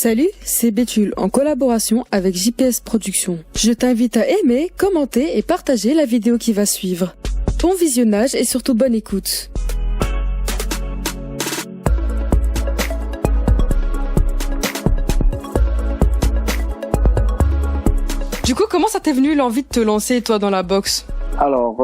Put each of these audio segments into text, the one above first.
Salut, c'est Béthule en collaboration avec JPS Productions. Je t'invite à aimer, commenter et partager la vidéo qui va suivre. Bon visionnage et surtout bonne écoute. Du coup, comment ça t'est venu l'envie de te lancer toi dans la boxe ? Alors,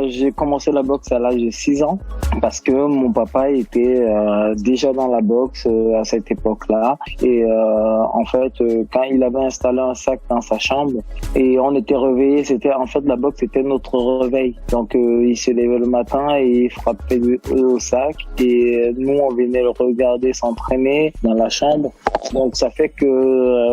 j'ai commencé la boxe à l'âge de 6 ans parce que mon papa était déjà dans la boxe à cette époque-là. Et en fait, quand il avait installé un sac dans sa chambre et on était réveillés, la boxe c'était notre réveil. Donc, il se levait le matin et il frappait au sac et nous on venait le regarder s'entraîner dans la chambre. Donc, ça fait que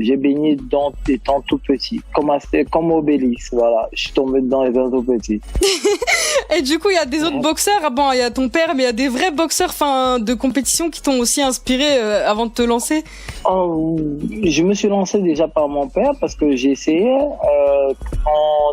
j'ai baigné dedans étant tout petit, comme Obélix, voilà. Je suis tombé dedans étant tout petit. Et du coup, il y a des autres boxeurs. Bon, il y a ton père, mais il y a des vrais boxeurs, de compétition qui t'ont aussi inspiré avant de te lancer. Je me suis lancé déjà par mon père parce que j'ai essayé.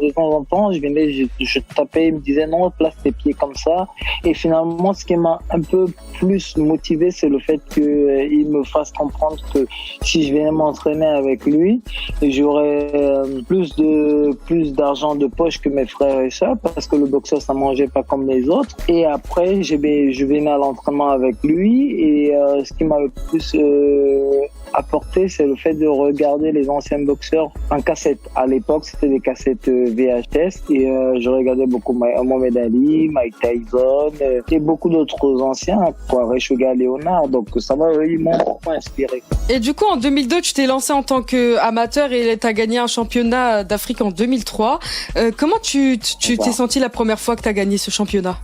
De temps en temps, je tapais, il me disait non, place tes pieds comme ça. Et finalement, ce qui m'a un peu plus motivé, c'est le fait qu'il me fasse comprendre que si je venais m'entraîner avec lui, j'aurais plus d'argent de poche que mes frères et sœurs parce que le boxeur ça mangeait pas comme les autres. Et après je venais à l'entraînement avec lui et ce qui m'a le plus apporté, c'est le fait de regarder les anciens boxeurs en cassette. À l'époque, c'était des cassettes VHS et je regardais beaucoup Mohamed Ali, Mike Tyson et beaucoup d'autres anciens, Sugar Leonard. Donc ça m'a vraiment beaucoup inspiré. Et du coup, en 2002, tu t'es lancé en tant qu'amateur et tu as gagné un championnat d'Afrique en 2003. Comment tu t'es senti la première fois que tu as gagné ce championnat ?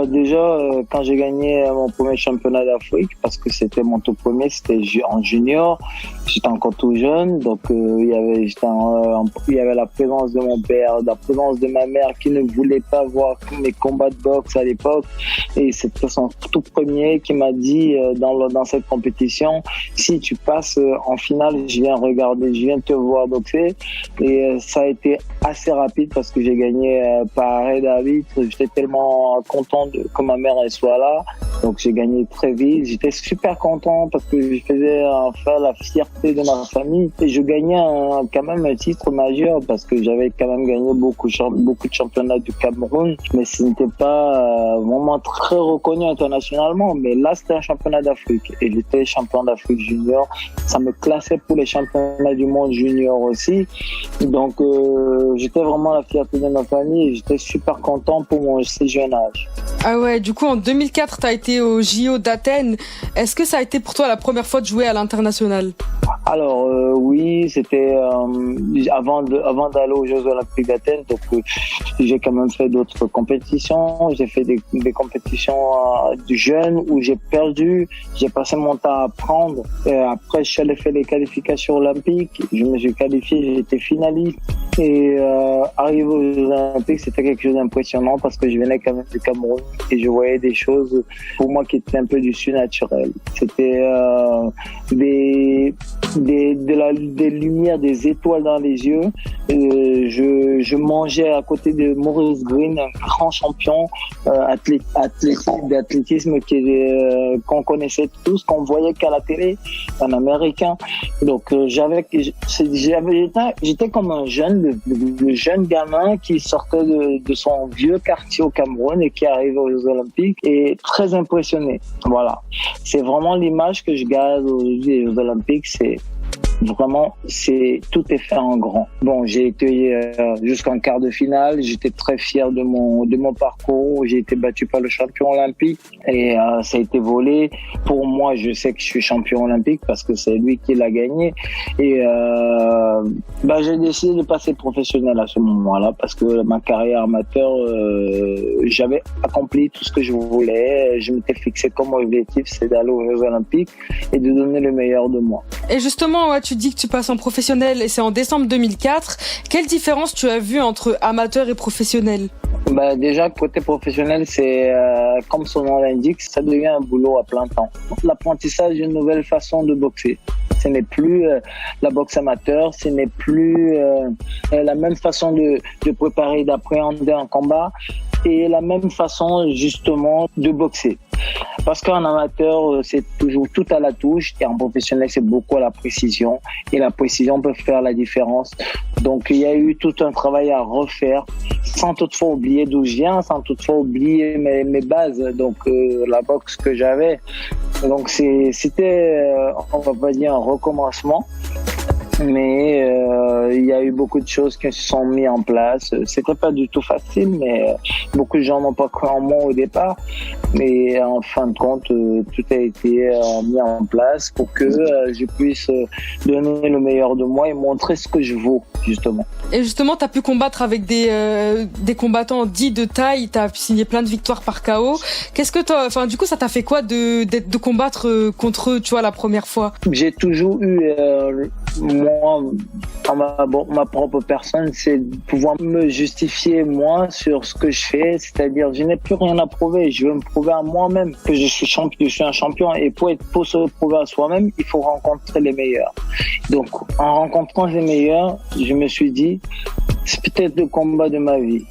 Déjà, quand j'ai gagné mon premier championnat d'Afrique, parce que c'était mon tout premier, c'était en junior, j'étais encore tout jeune, donc il y avait la présence de mon père, la présence de ma mère qui ne voulait pas voir mes combats de boxe à l'époque, et c'était son tout premier qui m'a dit dans cette compétition, si tu passes en finale, je viens te voir boxer, et ça a été assez rapide parce que j'ai gagné par arrêt d'arbitre. J'étais tellement content que ma mère elle soit là, donc j'ai gagné très vite. J'étais super content parce que je faisais enfin la fierté de ma famille et je gagnais quand même un titre majeur parce que j'avais quand même gagné beaucoup de championnats du Cameroun, mais ce n'était pas vraiment très reconnu internationalement. Mais là c'était un championnat d'Afrique et j'étais champion d'Afrique junior. Ça me classait pour les championnats du monde junior aussi, donc j'étais vraiment la fierté de ma famille et j'étais super content pour mon si jeune âge. Ah ouais, du coup en 2004 t'as été au JO d'Athènes. Est-ce que ça a été pour toi la première fois de jouer à l'international ? Alors oui, c'était avant d'aller aux Jeux Olympiques d'Athènes, donc j'ai quand même fait d'autres compétitions. J'ai fait des compétitions de jeunes où j'ai perdu, j'ai passé mon temps à apprendre. Et après, je suis allé faire les qualifications olympiques, je me suis qualifié, j'étais finaliste. Et arriver aux Jeux Olympiques, c'était quelque chose d'impressionnant parce que je venais quand même du Cameroun et je voyais des choses pour moi qui étaient un peu du surnaturel. C'était des lumières, des étoiles dans les yeux. Je mangeais à côté de Maurice Green, un grand champion d'athlétisme qu'on connaissait tous, qu'on voyait qu'à la télé, un Américain. Donc j'étais comme un le jeune gamin qui sortait de son vieux quartier au Cameroun et qui arrivait aux Jeux Olympiques et très impressionné. Voilà, c'est vraiment l'image que je garde aujourd'hui des Jeux Olympiques. Tout est fait en grand. Bon, j'ai été jusqu'en quart de finale. J'étais très fier de mon parcours. J'ai été battu par le champion olympique et ça a été volé. Pour moi, je sais que je suis champion olympique parce que c'est lui qui l'a gagné. Et j'ai décidé de passer professionnel à ce moment-là parce que ma carrière amateur, j'avais accompli tout ce que je voulais. Je m'étais fixé comme objectif, c'est d'aller aux Jeux Olympiques et de donner le meilleur de moi. Et justement, tu dis que tu passes en professionnel et c'est en décembre 2004. Quelle différence tu as vue entre amateur et professionnel ? Déjà, côté professionnel, c'est comme son nom l'indique, ça devient un boulot à plein temps. L'apprentissage d'une nouvelle façon de boxer. Ce n'est plus la boxe amateur, ce n'est plus la même façon de préparer, d'appréhender un combat et la même façon justement de boxer. Parce qu'en amateur, c'est toujours tout à la touche et en professionnel, c'est beaucoup à la précision. Et la précision peut faire la différence. Donc, il y a eu tout un travail à refaire sans toutefois oublier d'où je viens, sans toutefois oublier mes bases. Donc, la boxe que j'avais. Donc, c'était, on va pas dire un recommencement. Mais il y a eu beaucoup de choses qui se sont mises en place. C'était pas du tout facile, mais beaucoup de gens n'ont pas cru en moi au départ. Mais en fin de compte, tout a été mis en place pour que je puisse donner le meilleur de moi et montrer ce que je vaux, justement. Et justement, tu as pu combattre avec des combattants dits de taille, tu as signé plein de victoires par KO. Du coup, ça t'a fait quoi de combattre contre eux, tu vois, la première fois? J'ai toujours eu, moi, ma propre personne, c'est de pouvoir me justifier, moi, sur ce que je fais. C'est-à-dire, je n'ai plus rien à prouver. Je veux me prouver à moi-même que je suis un champion. Et pour se prouver à soi-même, il faut rencontrer les meilleurs. Donc, en rencontrant les meilleurs, je me suis dit, c'est peut-être le combat de ma vie.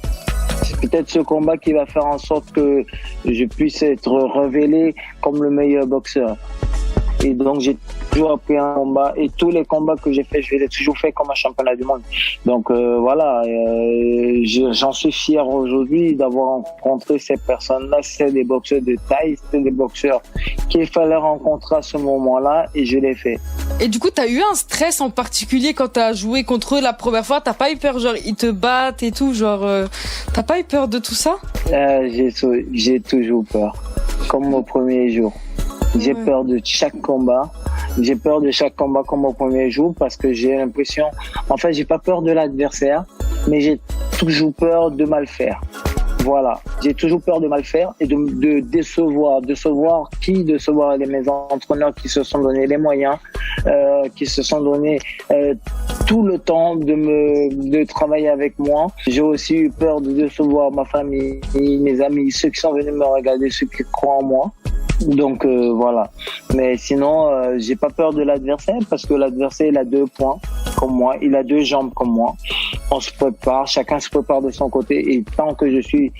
C'est peut-être ce combat qui va faire en sorte que je puisse être révélé comme le meilleur boxeur. Et donc, j'ai toujours appris un combat. Et tous les combats que j'ai faits, je les ai toujours faits comme un championnat du monde. Donc, voilà. J'en suis fier aujourd'hui d'avoir rencontré ces personnes-là. C'est des boxeurs de taille. C'est des boxeurs qu'il fallait rencontrer à ce moment-là. Et je l'ai fait. Et du coup, t'as eu un stress en particulier quand t'as joué contre eux la première fois? T'as pas eu peur, genre, ils te battent et tout, genre, t'as pas eu peur de tout ça? J'ai toujours peur. Comme au premier jour. J'ai peur de chaque combat. J'ai peur de chaque combat comme au premier jour parce que j'ai l'impression, en fait, j'ai pas peur de l'adversaire, mais j'ai toujours peur de mal faire. Voilà. J'ai toujours peur de mal faire et de décevoir. Décevoir qui? Décevoir mes entraîneurs qui se sont donné les moyens, qui se sont donné tout le temps de travailler avec moi. J'ai aussi eu peur de décevoir ma famille, mes amis, ceux qui sont venus me regarder, ceux qui croient en moi. Donc voilà. Mais sinon, j'ai pas peur de l'adversaire parce que l'adversaire il a 2 points comme moi, il a 2 jambes comme moi. On se prépare, chacun se prépare de son côté et tant que je suis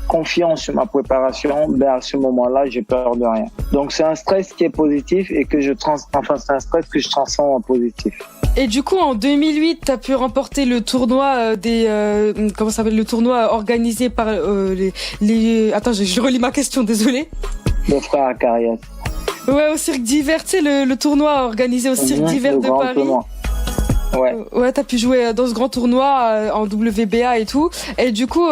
confiant sur ma préparation, à ce moment-là, j'ai peur de rien. Donc c'est un stress qui est positif et que c'est un stress que je transforme en positif. Et du coup, en 2008, t'as pu remporter le tournoi le tournoi organisé par Attends, je relis ma question, désolé. Le frère Acarias. Ouais, au Cirque d'Hiver, tu sais, le tournoi organisé au Cirque d'Hiver de Paris. Tournoi. Ouais, t'as pu jouer dans ce grand tournoi en WBA et tout. Et du coup,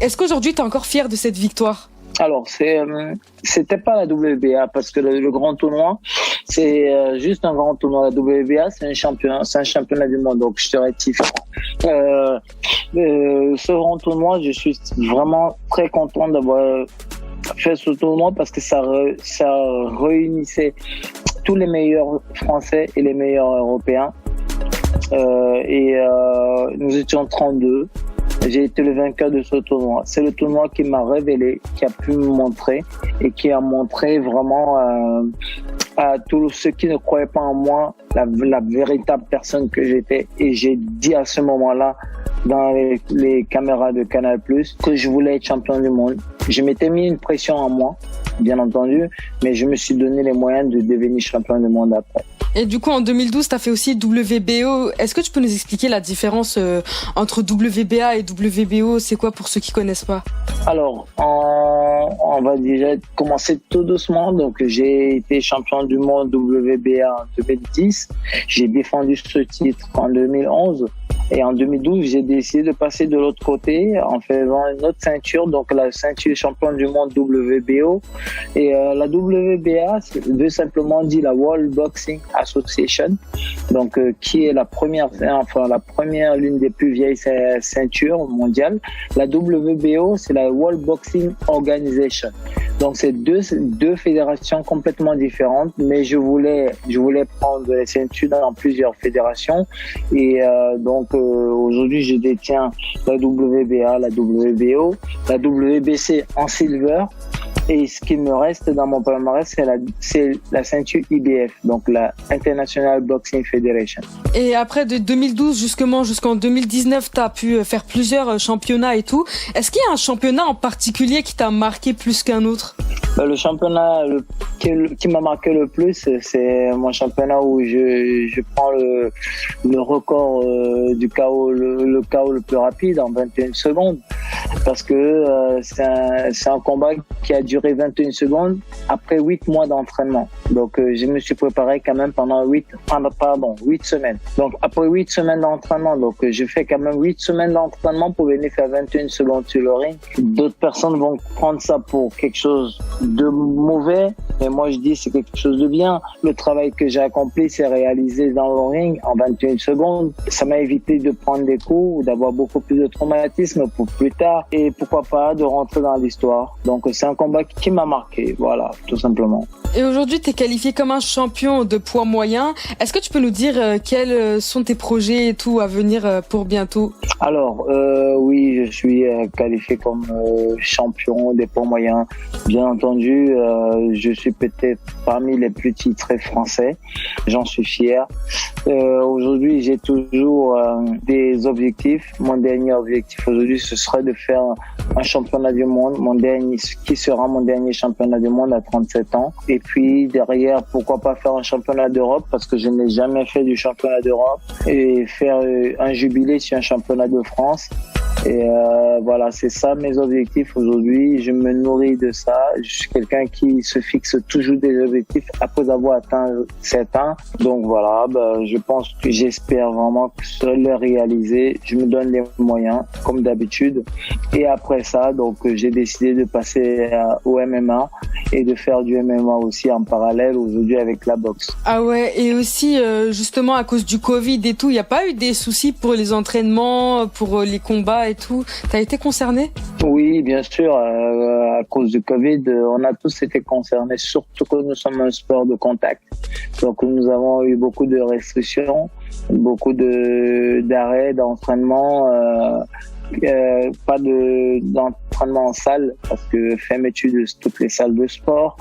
est-ce qu'aujourd'hui t'es encore fier de cette victoire? Alors, c'était pas la WBA parce que le grand tournoi, c'est juste un grand tournoi. La WBA, c'est un championnat du monde, donc je te rectifie. Ce grand tournoi, je suis vraiment très content d'avoir fait ce tournoi parce que ça réunissait tous les meilleurs Français et les meilleurs Européens. Nous étions 32. J'ai été le vainqueur de ce tournoi. C'est le tournoi qui m'a révélé, qui a pu me montrer et qui a montré vraiment à tous ceux qui ne croyaient pas en moi la véritable personne que j'étais. Et j'ai dit à ce moment-là, dans les caméras de Canal+, que je voulais être champion du monde. Je m'étais mis une pression en moi, bien entendu, mais je me suis donné les moyens de devenir champion du monde après. Et du coup, en 2012, tu as fait aussi WBO. Est-ce que tu peux nous expliquer la différence entre WBA et WBO? C'est quoi pour ceux qui connaissent pas? Alors, on va déjà commencer tout doucement. Donc, j'ai été champion du monde WBA en 2010. J'ai défendu ce titre en 2011. Et en 2012, j'ai décidé de passer de l'autre côté en faisant une autre ceinture, donc la ceinture champion du monde WBO. Et la WBA veut simplement dire la World Boxing Association, donc qui est la première, l'une des plus vieilles ceintures mondiales. La WBO, c'est la World Boxing Organization. Donc c'est deux fédérations complètement différentes, mais je voulais prendre les ceintures dans plusieurs fédérations et aujourd'hui je détiens la WBA, la WBO, la WBC en silver et ce qui me reste dans mon palmarès c'est la ceinture IBF, donc la International Boxing Federation. Et après de 2012 jusqu'en 2019, tu as pu faire plusieurs championnats et tout. Est-ce qu'il y a un championnat en particulier qui t'a marqué plus qu'un autre? Le championnat qui m'a marqué le plus, c'est mon championnat où je prends le record du KO, le KO le plus rapide en 21 secondes. Parce que c'est un combat qui a duré 21 secondes après 8 mois d'entraînement. Donc je me suis préparé quand même pendant 8 semaines. Donc après 8 semaines d'entraînement, donc je fais quand même 8 semaines d'entraînement pour venir faire 21 secondes sur le ring. D'autres personnes vont prendre ça pour quelque chose de mauvais, mais moi je dis c'est quelque chose de bien. Le travail que j'ai accompli, c'est réalisé dans le ring en 21 secondes. Ça m'a évité de prendre des coups ou d'avoir beaucoup plus de traumatisme pour plus tard, et pourquoi pas de rentrer dans l'histoire. Donc c'est un combat qui m'a marqué, voilà, tout simplement. Et aujourd'hui, tu es qualifié comme un champion de poids moyen. Est-ce que tu peux nous dire quels sont tes projets et tout à venir pour bientôt? Alors, oui, je suis qualifié comme champion des poids moyens. Bien entendu, je suis peut-être parmi les plus titrés français. J'en suis fier. Aujourd'hui, j'ai toujours des objectifs. Mon dernier objectif aujourd'hui, ce serait de faire un championnat du monde, qui sera mon dernier championnat du monde à 37 ans. Et puis derrière, pourquoi pas faire un championnat d'Europe, parce que je n'ai jamais fait du championnat d'Europe, et faire un jubilé sur un championnat de France. Et voilà, c'est ça mes objectifs aujourd'hui. Je me nourris de ça. Je suis quelqu'un qui se fixe toujours des objectifs après avoir atteint certains. Donc voilà, je pense que j'espère vraiment que je vais les réaliser. Je me donne les moyens, comme d'habitude. Et après ça, donc j'ai décidé de passer au MMA et de faire du MMA aussi en parallèle aujourd'hui avec la boxe. Ah ouais, et aussi justement à cause du Covid et tout, il n'y a pas eu des soucis pour les entraînements, pour les combats et tout? T'as été concerné? Oui, bien sûr. À cause du Covid, on a tous été concernés, surtout que nous sommes un sport de contact. Donc nous avons eu beaucoup de restrictions, beaucoup d'arrêts d'entraînement. Pas d'entraînement en salle parce que fermeture de toutes les salles de sport,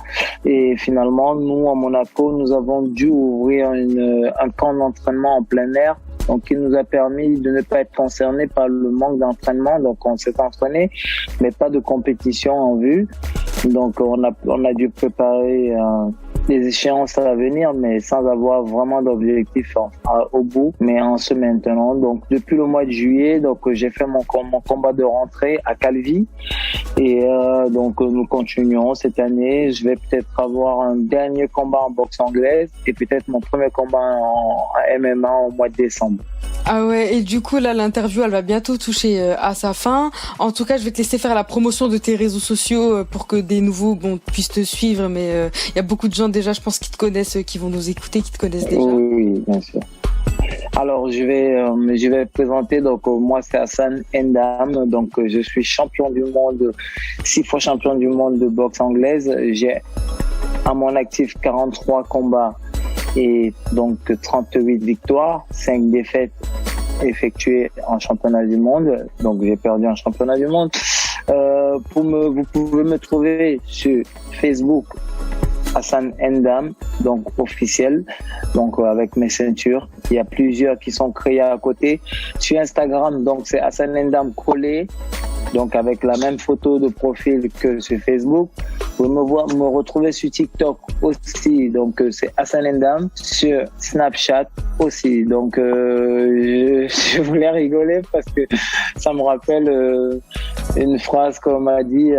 et finalement nous à Monaco nous avons dû ouvrir un camp d'entraînement en plein air, donc qui nous a permis de ne pas être concernés par le manque d'entraînement. Donc on s'est entraîné mais pas de compétition en vue, donc on a dû préparer des échéances à venir, mais sans avoir vraiment d'objectif au bout, mais en se maintenant. Donc depuis le mois de juillet, donc j'ai fait mon combat de rentrée à Calvi, et donc nous continuons cette année. Je vais peut-être avoir un dernier combat en boxe anglaise et peut-être mon premier combat en MMA au mois de décembre. Ah ouais, et du coup là l'interview elle va bientôt toucher à sa fin. En tout cas, je vais te laisser faire la promotion de tes réseaux sociaux pour que des nouveaux puissent te suivre, mais il y a beaucoup de gens déjà, je pense, qui te connaissent, qui vont nous écouter, qui te connaissent déjà. Oui, bien sûr. Alors je vais présenter, donc moi c'est Hassan Ndam, donc je suis champion du monde, 6 fois champion du monde de boxe anglaise. J'ai à mon actif 43 combats et donc 38 victoires, 5 défaites effectuées en championnat du monde. Donc j'ai perdu en championnat du monde. Vous pouvez me trouver sur Facebook, Hassan Ndam, donc officiel, donc avec mes ceintures. Il y a plusieurs qui sont créés à côté. Sur Instagram, donc c'est Hassan Ndam collé, donc avec la même photo de profil que sur Facebook. Vous pouvez me retrouver sur TikTok aussi, donc c'est Hassan Ndam, sur Snapchat aussi. Donc je voulais rigoler parce que ça me rappelle une phrase qu'on m'a dit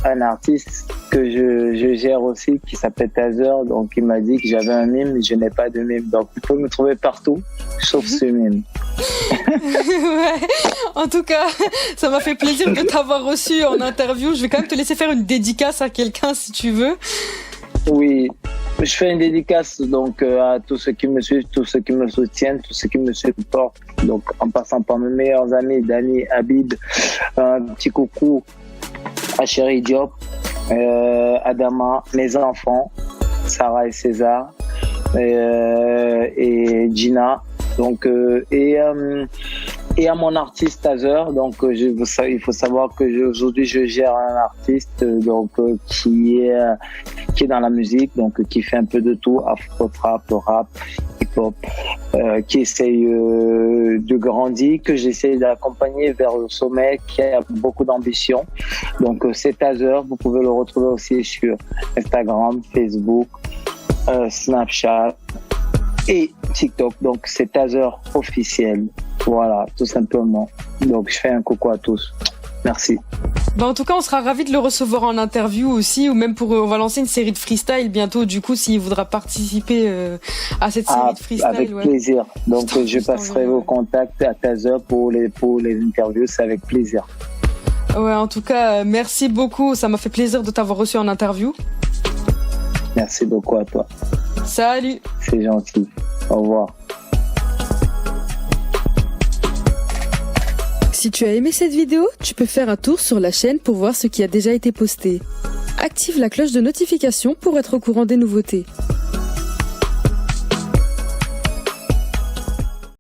un artiste que je gère aussi, qui s'appelle Tazer. Donc il m'a dit que j'avais un mime, je n'ai pas de mime. Donc vous pouvez me trouver partout, sauf ce mime. Ouais. En tout cas, ça m'a fait plaisir de t'avoir reçu en interview. Je vais quand même te laisser faire une dédicace à quelqu'un si tu veux. Oui, je fais une dédicace donc à tous ceux qui me suivent, tous ceux qui me soutiennent, tous ceux qui me supportent. Donc en passant par mes meilleurs amis, Dani, Habib, un petit coucou à Chéri Diop, Adama, mes enfants, Sarah et César, et Gina. Donc et à mon artiste Tazer. Donc il faut savoir que aujourd'hui je gère un artiste donc qui qui est dans la musique, donc qui fait un peu de tout, afro-trap, rap, hip-hop, qui essaye de grandir, que j'essaie d'accompagner vers le sommet, qui a beaucoup d'ambition. Donc c'est Taser, vous pouvez le retrouver aussi sur Instagram, Facebook, Snapchat et TikTok. Donc c'est Taser officiel. Voilà, tout simplement. Donc je fais un coucou à tous. Merci. En tout cas, on sera ravis de le recevoir en interview aussi, ou même on va lancer une série de freestyle bientôt, du coup, s'il voudra participer à cette série de freestyle. Avec plaisir. Donc, je passerai vos contacts à Taser pour les interviews, c'est avec plaisir. Ouais, en tout cas, merci beaucoup. Ça m'a fait plaisir de t'avoir reçu en interview. Merci beaucoup à toi. Salut. C'est gentil. Au revoir. Si tu as aimé cette vidéo, tu peux faire un tour sur la chaîne pour voir ce qui a déjà été posté. Active la cloche de notification pour être au courant des nouveautés.